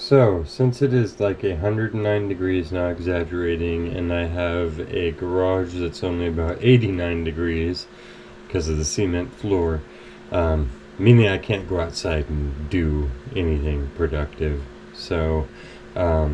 So, since it is like 109 degrees, not exaggerating, and I have a garage that's only about 89 degrees because of the cement floor, meaning I can't go outside and do anything productive. So, we're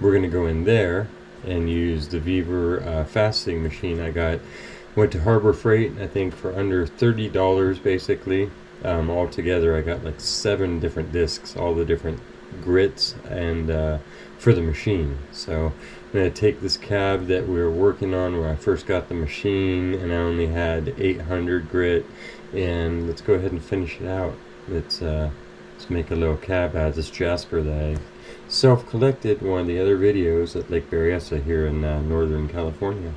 going to go in there and use the Beaver fasting machine I got. Went to Harbor Freight, I think for under $30 basically. Altogether, I got like 7 different discs, all the different grits, and for the machine. So I'm going to take this cab that we were working on when I first got the machine, and I only had 800 grit, and let's go ahead and finish it out. Let's make a little cab out of this jasper that I self-collected in one of the other videos at Lake Berryessa here in Northern California.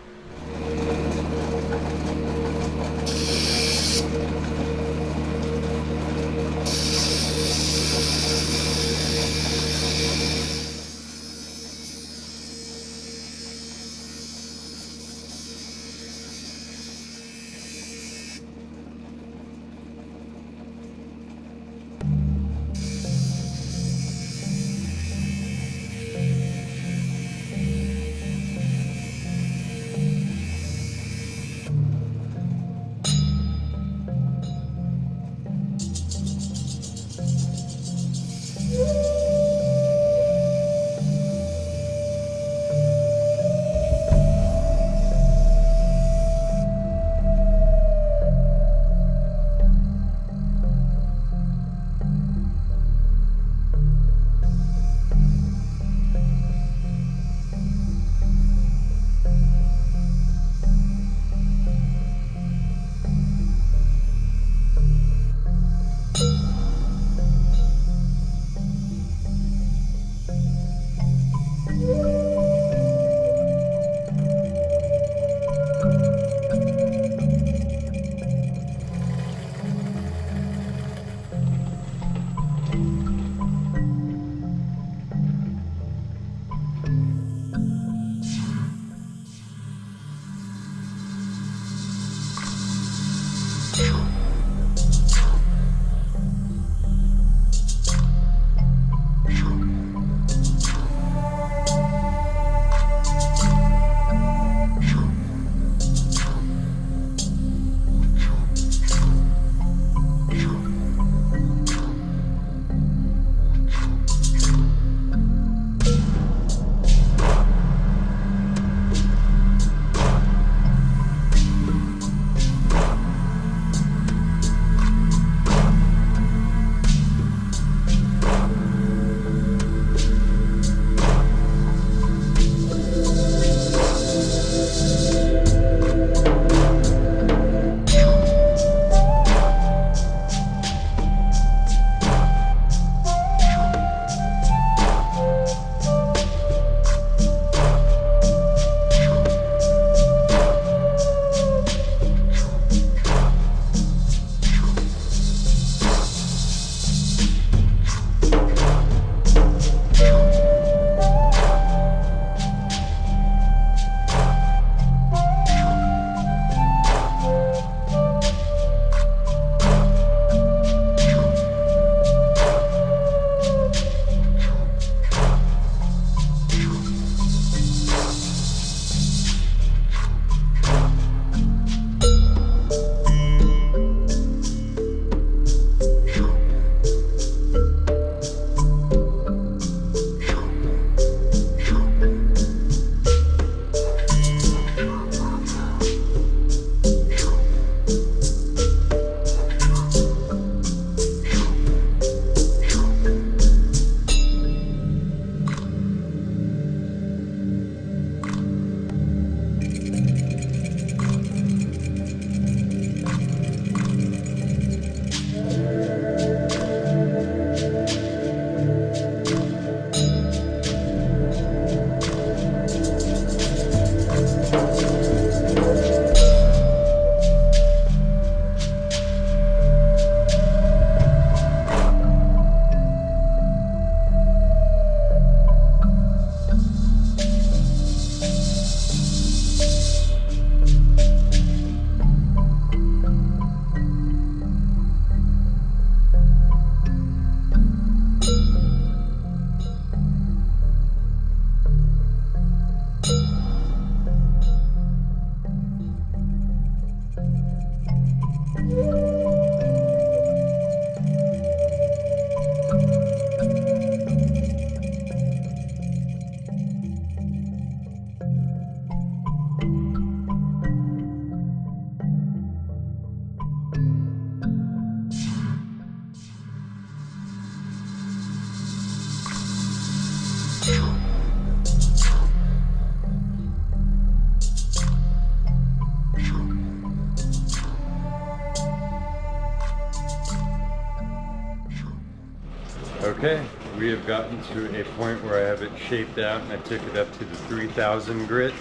Okay, we have gotten to a point where I have it shaped out, and I took it up to the 3000 grit,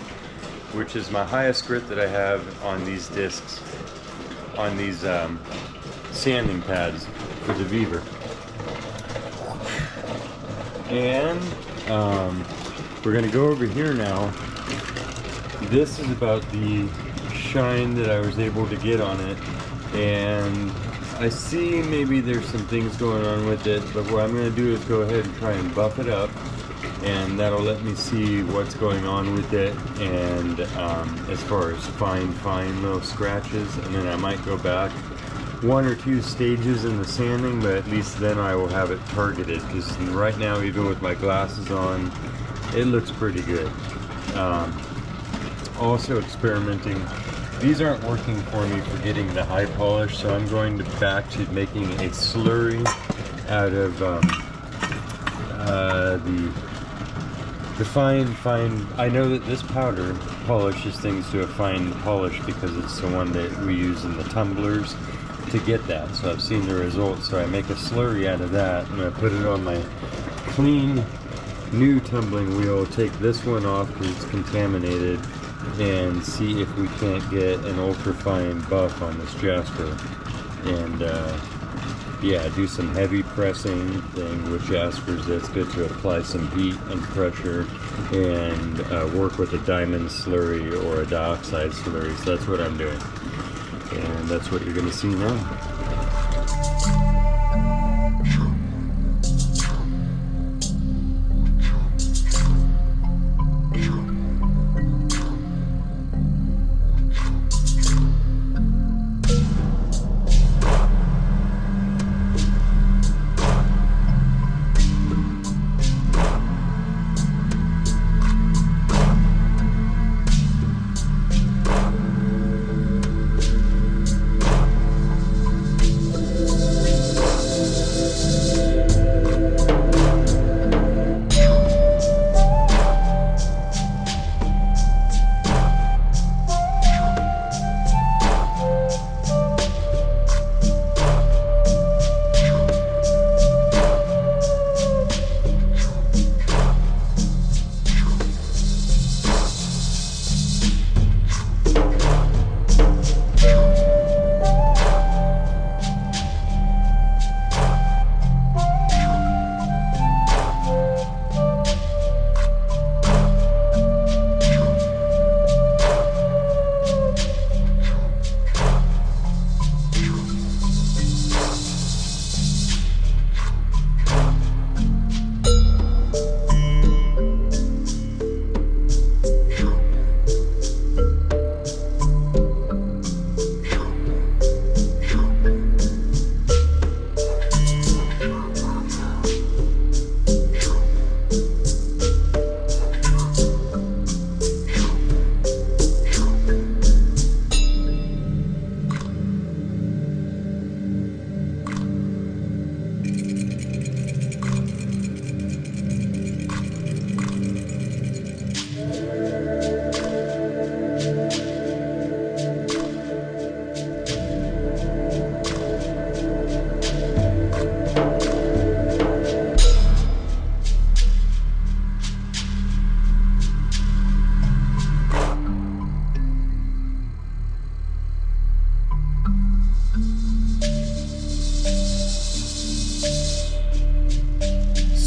which is my highest grit that I have on these discs, on these sanding pads for the Beaver. And we're gonna go over here now. This is about the shine that I was able to get on it, and I see maybe there's some things going on with it, but what I'm going to do is go ahead and try and buff it up, and that'll let me see what's going on with it, and as far as fine little scratches, and then I might go back 1 or 2 stages in the sanding, but at least then I will have it targeted, because right now, even with my glasses on, it looks pretty good. Also experimenting. These aren't working for me for getting the high polish, so I'm going back to making a slurry out of the fine. I know that this powder polishes things to a fine polish because it's the one that we use in the tumblers to get that. So I've seen the results. So I make a slurry out of that, and I put it on my clean new tumbling wheel. Take this one off because it's contaminated, and see if we can't get an ultra fine buff on this Jasper, and yeah, do some heavy pressing thing with Jaspers. That's good to apply some heat and pressure, and work with a diamond slurry or a dioxide slurry. So that's what I'm doing, and that's what you're going to see now.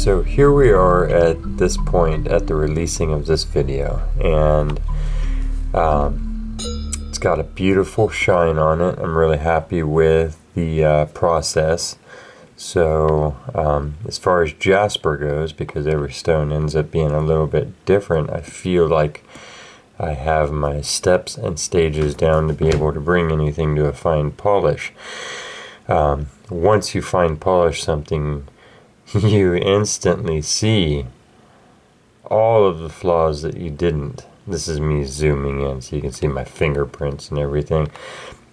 So here we are at this point at the releasing of this video, and it's got a beautiful shine on it. I'm really happy with the process. So as far as jasper goes, because every stone ends up being a little bit different, I feel like I have my steps and stages down to be able to bring anything to a fine polish. Once you fine polish something, you instantly see all of the flaws that you didn't. This is me zooming in so you can see my fingerprints and everything.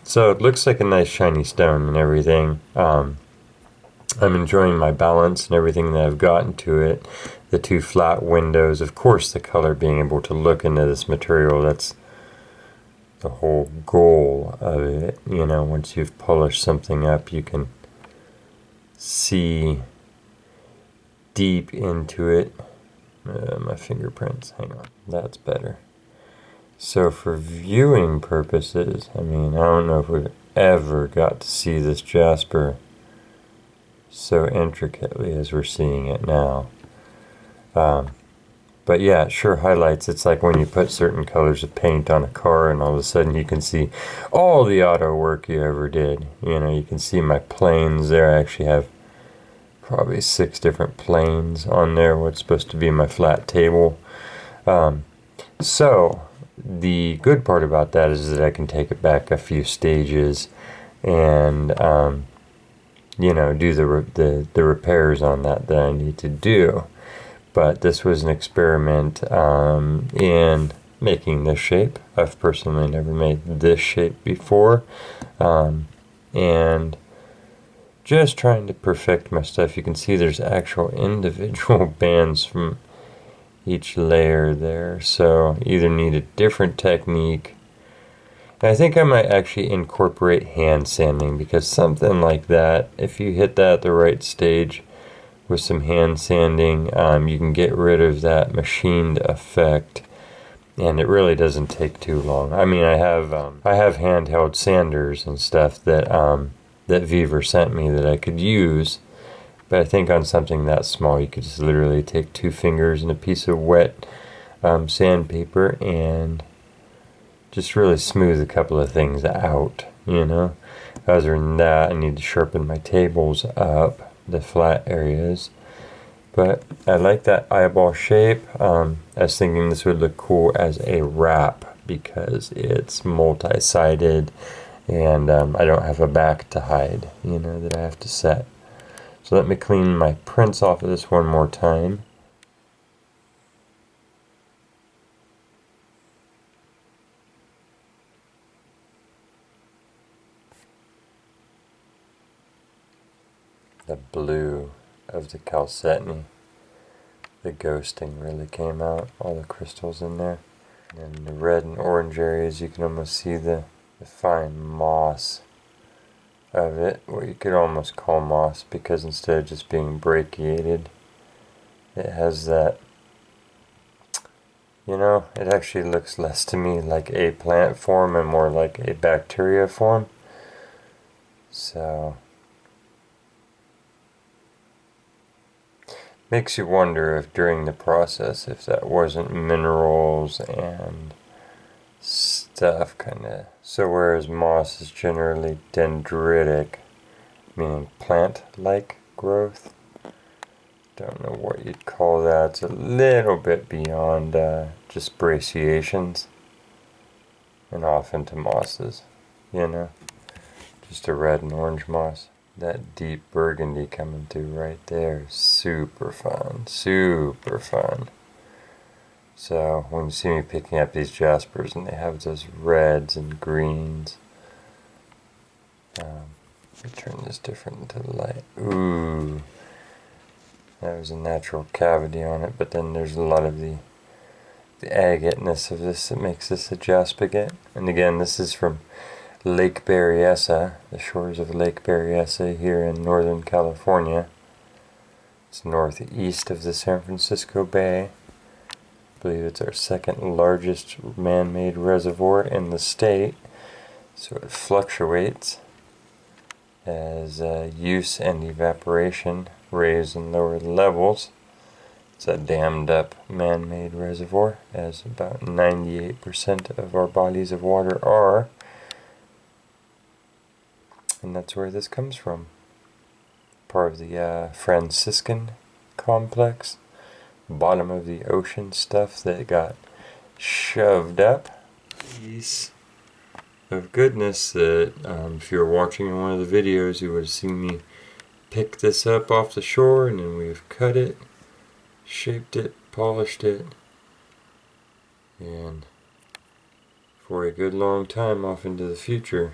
So it looks like a nice shiny stone and everything. I'm enjoying my balance and everything that I've gotten to it. The two flat windows, of course the color, being able to look into this material, that's the whole goal of it. You know, once you've polished something up, you can see deep into it. My fingerprints, hang on, that's better. So for viewing purposes, I mean, I don't know if we've ever got to see this jasper so intricately as we're seeing it now. But yeah, it sure highlights. It's like when you put certain colors of paint on a car and all of a sudden you can see all the auto work you ever did. You know, you can see my planes there. I actually have probably 6 different planes on there, what's supposed to be my flat table. So the good part about that is that I can take it back a few stages and you know, do the repairs on that I need to do. But this was an experiment in making this shape. I've personally never made this shape before, and just trying to perfect my stuff. You can see there's actual individual bands from each layer there, so either need a different technique. And I think I might actually incorporate hand sanding, because something like that, if you hit that at the right stage with some hand sanding, you can get rid of that machined effect, and it really doesn't take too long. I mean, I have handheld sanders and stuff that that Viver sent me that I could use, but I think on something that small you could just literally take 2 fingers and a piece of wet sandpaper and just really smooth a couple of things out, you know. Other than that, I need to sharpen my tables up, the flat areas. But I like that eyeball shape. I was thinking this would look cool as a wrap because it's multi-sided and I don't have a back to hide, you know, that I have to set. So let me clean my prints off of this one more time. The blue of the chalcedony, the ghosting really came out, all the crystals in there. And in the red and orange areas you can almost see the fine moss of it, what you could almost call moss, because instead of just being brachiated, it has that, you know, it actually looks less to me like a plant form and more like a bacteria form. So makes you wonder if during the process, if that wasn't minerals and stuff kind of. So whereas moss is generally dendritic, meaning plant-like growth, don't know what you'd call that. It's a little bit beyond just brachiations and off into mosses, you know, just a red and orange moss. That deep burgundy coming through right there, super fun, super fun. So when you see me picking up these jaspers and they have those reds and greens, let me turn this different into the light. Ooh, there's a natural cavity on it, but then there's a lot of the agate-ness of this that makes this a Jaspagate. And again, this is from Lake Berryessa, the shores of Lake Berryessa here in Northern California. It's northeast of the San Francisco Bay. I believe it's our second largest man-made reservoir in the state, so it fluctuates as use and evaporation raise and lower the levels. It's a dammed up man-made reservoir, as about 98% of our bodies of water are, and that's where this comes from. Part of the Franciscan complex, bottom of the ocean stuff that got shoved up piece of goodness that if you were watching in one of the videos, you would have seen me pick this up off the shore, and then we've cut it, shaped it, polished it, and for a good long time off into the future,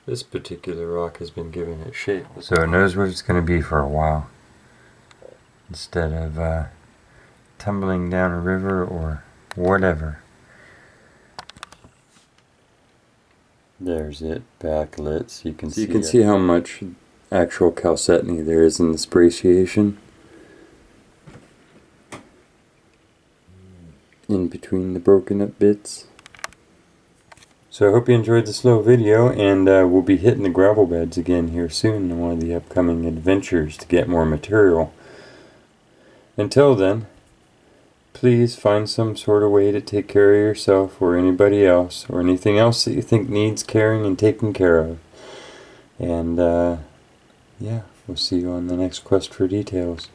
this particular rock has been given its shape. So it knows what it's going to be for a while, instead of tumbling down a river or whatever. There's it backlit, so you can see how much actual chalcedony there is in the spraciation in between the broken up bits. So I hope you enjoyed this little video, and we'll be hitting the gravel beds again here soon in one of the upcoming adventures to get more material. Until then, please find some sort of way to take care of yourself or anybody else or anything else that you think needs caring and taking care of. And yeah, we'll see you on the next quest for details.